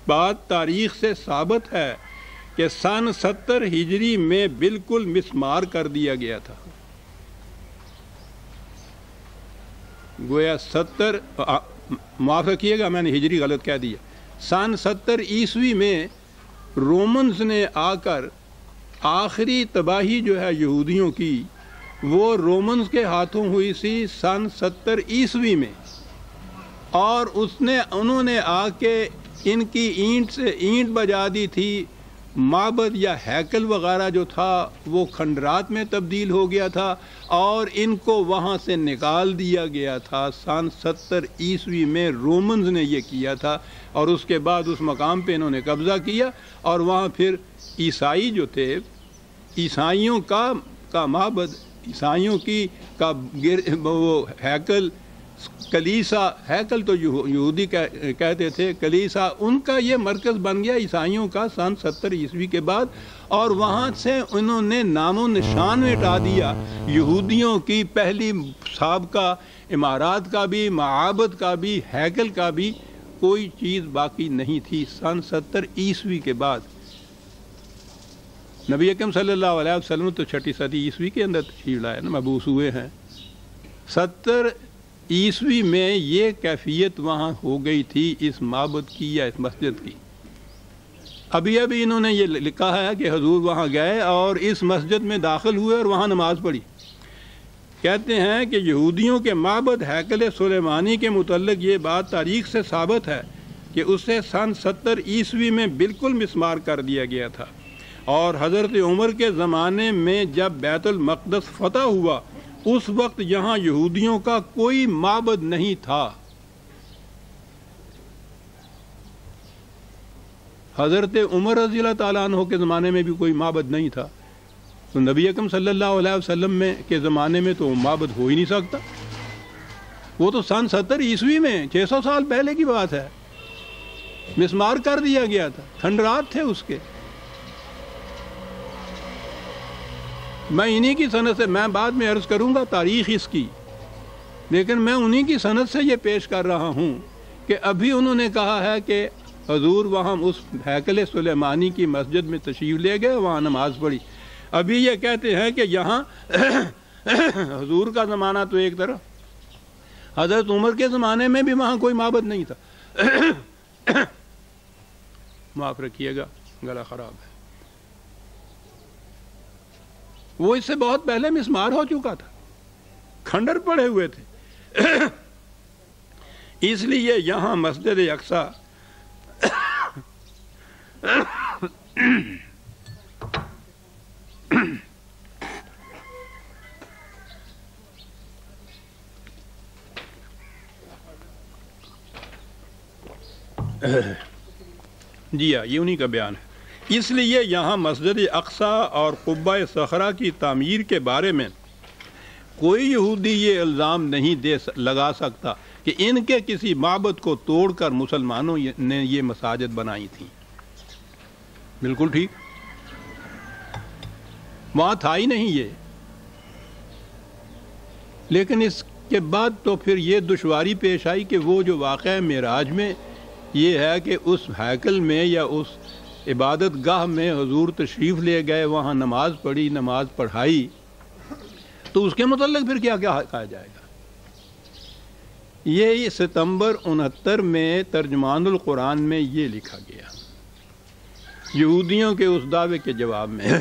بات تاریخ سے ثابت ہے کہ سن 70 ہجری میں بالکل مسمار کر دیا گیا تھا. گویا 70 معاف رکھیے گا میں نے ہجری غلط کہہ دیا. سن 70 عیسوی میں رومنز نے آ کر آخری تباہی جو ہے یہودیوں کی وہ رومنز کے ہاتھوں ہوئی سی سن 70 عیسوی میں، اور انہوں نے آ کے ان کی اینٹ سے اینٹ بجا دی تھی. معبد یا ہیکل وغیرہ جو تھا وہ کھنڈرات میں تبدیل ہو گیا تھا اور ان کو وہاں سے نکال دیا گیا تھا. سن 70 عیسوی میں رومنز نے یہ کیا تھا اور اس کے بعد اس مقام پہ انہوں نے قبضہ کیا اور وہاں پھر عیسائی جو تھے، عیسائیوں کا معبد، عیسائیوں کی کا وہ ہیکل، کلیسا، ہیکل تو یہودی کہتے تھے، کلیسا ان کا یہ مرکز بن گیا عیسائیوں کا سن 70 عیسوی کے بعد، اور وہاں سے انہوں نے نام و نشان مٹا دیا. یہودیوں کی پہلی سابقہ عمارات کا بھی، معابد کا بھی، ہیکل کا بھی کوئی چیز باقی نہیں تھی سن 70 عیسوی کے بعد. نبی اکرم صلی اللہ علیہ وسلم تو 6 صدی عیسوی کے اندر تشریف لائے نا، مبعوث ہوئے ہیں. 70 عیسوی میں یہ کیفیت وہاں ہو گئی تھی اس معبد کی یا اس مسجد کی. ابھی انہوں نے یہ لکھا ہے کہ حضور وہاں گئے اور اس مسجد میں داخل ہوئے اور وہاں نماز پڑھی. کہتے ہیں کہ یہودیوں کے معبد ہیکل سلیمانی کے متعلق یہ بات تاریخ سے ثابت ہے کہ اسے سن 70 عیسوی میں بالکل مسمار کر دیا گیا تھا، اور حضرت عمر کے زمانے میں جب بیت المقدس فتح ہوا اس وقت یہاں یہودیوں کا کوئی معبد نہیں تھا. حضرت عمر رضی اللہ تعالیٰ عنہ کے زمانے میں بھی کوئی معبد نہیں تھا، تو نبی اکرم صلی اللہ علیہ وسلم کے زمانے میں تو معبد ہو ہی نہیں سکتا. وہ تو سن 70 عیسوی میں 600 سال پہلے کی بات ہے، مسمار کر دیا گیا تھا، کھنڈرات تھے اس کے. میں انہی کی سند سے، میں بعد میں عرض کروں گا تاریخ اس کی، لیکن میں انہی کی سند سے یہ پیش کر رہا ہوں کہ ابھی انہوں نے کہا ہے کہ حضور وہاں اس ہیکل سلیمانی کی مسجد میں تشریف لے گئے، وہاں نماز پڑھی. ابھی یہ کہتے ہیں کہ یہاں حضور کا زمانہ تو ایک طرف، حضرت عمر کے زمانے میں بھی وہاں کوئی معبد نہیں تھا. معاف رکھیے گا گلا خراب ہے. وہ اس سے بہت پہلے مسمار ہو چکا تھا، کھنڈر پڑے ہوئے تھے. اس لیے یہاں مسجد اقصی جی ہاں، یہ انہی کا بیان ہے. اس لیے یہاں مسجد اقصی اور قبہ صخرہ کی تعمیر کے بارے میں کوئی یہودی یہ الزام نہیں لگا سکتا کہ ان کے کسی معبد کو توڑ کر مسلمانوں نے یہ مساجد بنائی تھیں. بالکل ٹھیک، وہاں تھا ہی نہیں یہ. لیکن اس کے بعد تو پھر یہ دشواری پیش آئی کہ وہ جو واقعہ معراج میں یہ ہے کہ اس ہیکل میں یا اس عبادت گاہ میں حضور تشریف لے گئے، وہاں نماز پڑھی، نماز پڑھائی، تو اس کے متعلق پھر کیا کہا جائے گا. یہ ستمبر 69 میں ترجمان القرآن میں یہ لکھا گیا یہودیوں کے اس دعوے کے جواب میں.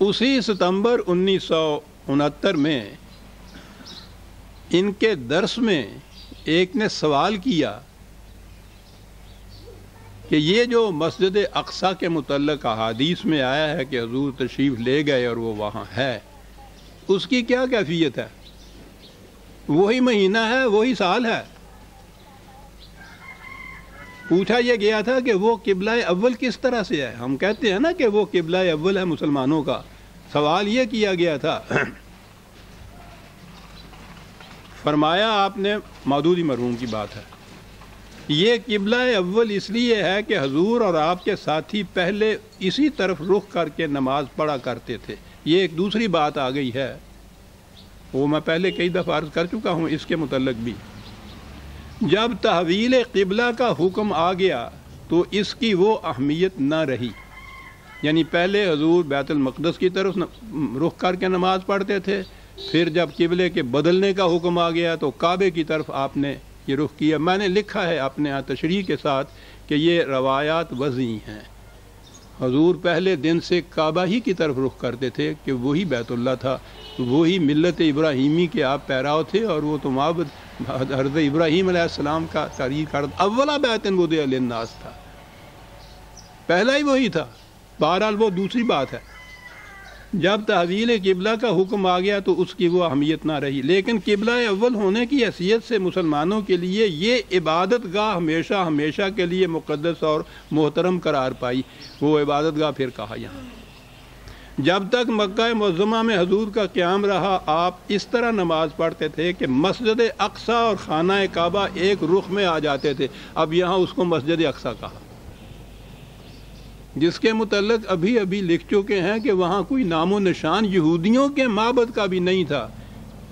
اسی ستمبر 1969 میں ان کے درس میں ایک نے سوال کیا کہ یہ جو مسجد اقصی کے متعلق احادیث میں آیا ہے کہ حضور تشریف لے گئے اور وہ وہاں ہے، اس کی کیا کیفیت ہے؟ وہی مہینہ ہے، وہی سال ہے. پوچھا یہ گیا تھا کہ وہ قبلہ اول کس طرح سے ہے. ہم کہتے ہیں نا کہ وہ قبلہ اول ہے مسلمانوں کا. سوال یہ کیا گیا تھا، فرمایا آپ نے مودودی مرحوم کی بات ہے، یہ قبلہ اول اس لیے ہے کہ حضور اور آپ کے ساتھی پہلے اسی طرف رخ کر کے نماز پڑھا کرتے تھے. یہ ایک دوسری بات آ گئی ہے، وہ میں پہلے کئی دفعہ عرض کر چکا ہوں اس کے متعلق بھی. جب تحویل قبلہ کا حکم آ گیا تو اس کی وہ اہمیت نہ رہی، یعنی پہلے حضور بیت المقدس کی طرف رخ کر کے نماز پڑھتے تھے، پھر جب قبلے کے بدلنے کا حکم آ گیا تو کعبے کی طرف آپ نے یہ رخ کیا۔ میں نے لکھا ہے اپنے یہاں تشریح کے ساتھ کہ یہ روایات وضعی ہیں۔ حضور پہلے دن سے کعبہ ہی کی طرف رخ کرتے تھے کہ وہی بیت اللہ تھا، وہی ملت ابراہیمی کے آپ پیراؤ تھے، اور وہ تو معبد حضرت ابراہیم علیہ السلام کا تاریخ اولا بیت وضع للناس تھا، پہلا ہی وہی تھا۔ بہرحال وہ دوسری بات ہے، جب تحویل قبلہ کا حکم آ گیا تو اس کی وہ اہمیت نہ رہی، لیکن قبلہ اول ہونے کی حیثیت سے مسلمانوں کے لیے یہ عبادت گاہ ہمیشہ ہمیشہ کے لیے مقدس اور محترم قرار پائی۔ وہ عبادت گاہ پھر کہا یہاں، جب تک مکہ معظمہ میں حضور کا قیام رہا آپ اس طرح نماز پڑھتے تھے کہ مسجد اقصیٰ اور خانہ کعبہ ایک رخ میں آ جاتے تھے۔ اب یہاں اس کو مسجد اقصیٰ کہا، جس کے متعلق ابھی ابھی لکھ چکے ہیں کہ وہاں کوئی نام و نشان یہودیوں کے معبد کا بھی نہیں تھا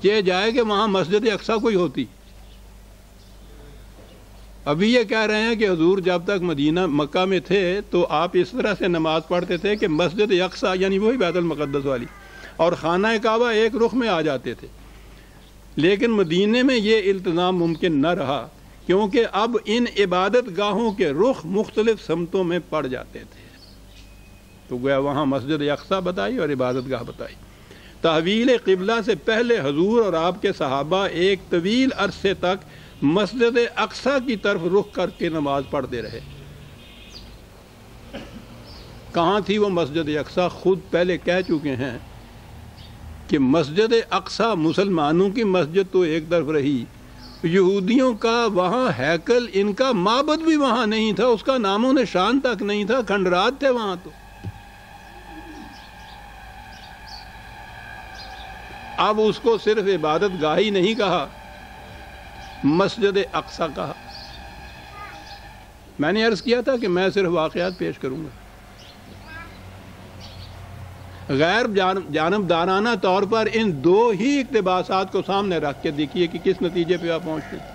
کہ جائے کہ وہاں مسجد اقصیٰ کوئی ہوتی۔ ابھی یہ کہہ رہے ہیں کہ حضور جب تک مکہ میں تھے تو آپ اس طرح سے نماز پڑھتے تھے کہ مسجد اقصیٰ یعنی وہی بیت المقدس والی اور خانہ کعبہ ایک رخ میں آ جاتے تھے، لیکن مدینے میں یہ التزام ممکن نہ رہا کیونکہ اب ان عبادت گاہوں کے رخ مختلف سمتوں میں پڑ جاتے تھے، تو گویا وہاں مسجد اقصیٰ بتائی اور عبادت گاہ بتائی۔ تحویل قبلہ سے پہلے حضور اور آپ کے صحابہ ایک طویل عرصے تک مسجد اقصیٰ کی طرف رخ کر کے نماز پڑھتے رہے۔ کہاں تھی وہ مسجد اقصیٰ؟ خود پہلے کہہ چکے ہیں کہ مسجد اقصیٰ مسلمانوں کی مسجد تو ایک طرف رہی، یہودیوں کا وہاں ہیکل، ان کا معبد بھی وہاں نہیں تھا، اس کا نام و نشان تک نہیں تھا، کھنڈرات تھے وہاں۔ تو اب اس کو صرف عبادت گاہ ہی نہیں کہا، مسجد اقصیٰ کہا۔ میں نے عرض کیا تھا کہ میں صرف واقعات پیش کروں گا، غیر جانبدارانہ طور پر ان دو ہی اقتباسات کو سامنے رکھ کے دیکھیے کہ کس نتیجے پہ آپ پہنچتے ہیں۔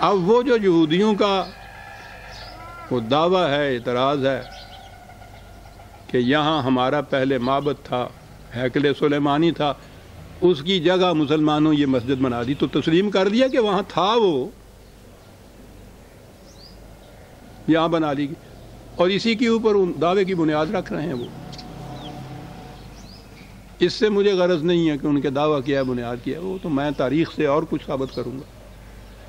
اب وہ جو یہودیوں کا وہ دعویٰ ہے، اعتراض ہے کہ یہاں ہمارا پہلے معبد تھا، ہیکل سلیمانی تھا، اس کی جگہ مسلمانوں یہ مسجد بنا دی، تو تسلیم کر دیا کہ وہاں تھا، وہ یہاں بنا لی گئی، اور اسی کے اوپر دعوے کی بنیاد رکھ رہے ہیں وہ۔ اس سے مجھے غرض نہیں ہے کہ ان کے دعویٰ کیا ہے، بنیاد کیا ہے، وہ تو میں تاریخ سے اور کچھ ثابت کروں گا۔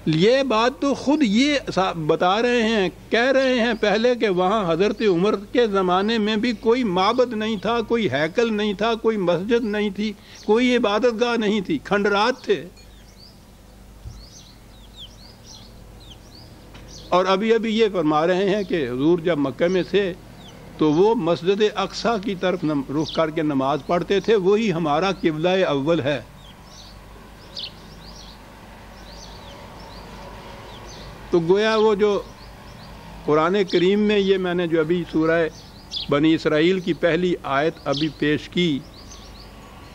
یہ بات تو خود یہ بتا رہے ہیں، کہہ رہے ہیں پہلے کہ وہاں حضرت عمر کے زمانے میں بھی کوئی معبد نہیں تھا، کوئی ہیکل نہیں تھا، کوئی مسجد نہیں تھی، کوئی عبادت گاہ نہیں تھی، کھنڈرات تھے۔ اور ابھی ابھی یہ فرما رہے ہیں کہ حضور جب مکہ میں تھے تو وہ مسجد اقصیٰ کی طرف رخ کر کے نماز پڑھتے تھے، وہی ہمارا قبلہ اول ہے۔ تو گویا وہ جو قرآن کریم میں یہ میں نے جو ابھی سورہ بنی اسرائیل کی پہلی آیت ابھی پیش کی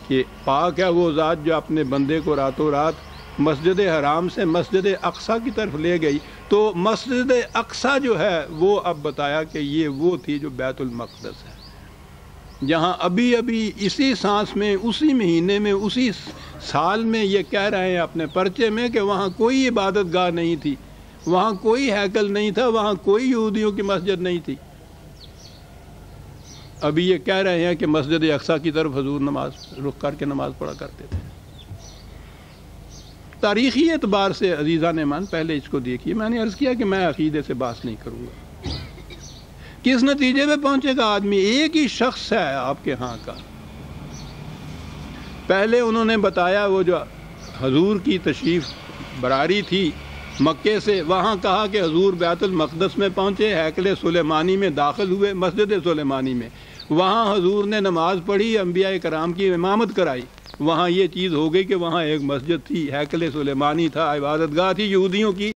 کہ پاک ہے وہ ذات جو اپنے بندے کو راتوں رات مسجد حرام سے مسجد اقصیٰ کی طرف لے گئی، تو مسجد اقصیٰ جو ہے وہ اب بتایا کہ یہ وہ تھی جو بیت المقدس ہے، جہاں ابھی ابھی اسی سانس میں، اسی مہینے میں، اسی سال میں یہ کہہ رہے ہیں اپنے پرچے میں کہ وہاں کوئی عبادت گاہ نہیں تھی، وہاں کوئی ہیکل نہیں تھا، وہاں کوئی یہودیوں کی مسجد نہیں تھی۔ ابھی یہ کہہ رہے ہیں کہ مسجد اقصیٰ کی طرف حضور نماز رخ کر کے نماز پڑھا کرتے تھے۔ تاریخی اعتبار سے عزیزان من پہلے اس کو دیکھیے، میں نے عرض کیا کہ میں عقیدے سے بحث نہیں کروں گا۔ کس نتیجے پہ پہنچے گا آدمی؟ ایک ہی شخص ہے آپ کے ہاں کا۔ پہلے انہوں نے بتایا وہ جو حضور کی تشریف براری تھی مکے سے، وہاں کہا کہ حضور بیت المقدس میں پہنچے، ہیکل سلیمانی میں داخل ہوئے، مسجد سلیمانی میں، وہاں حضور نے نماز پڑھی، انبیاء کرام کی امامت کرائی، وہاں یہ چیز ہو گئی کہ وہاں ایک مسجد تھی، ہیکل سلیمانی تھا، عبادت گاہ تھی یہودیوں کی،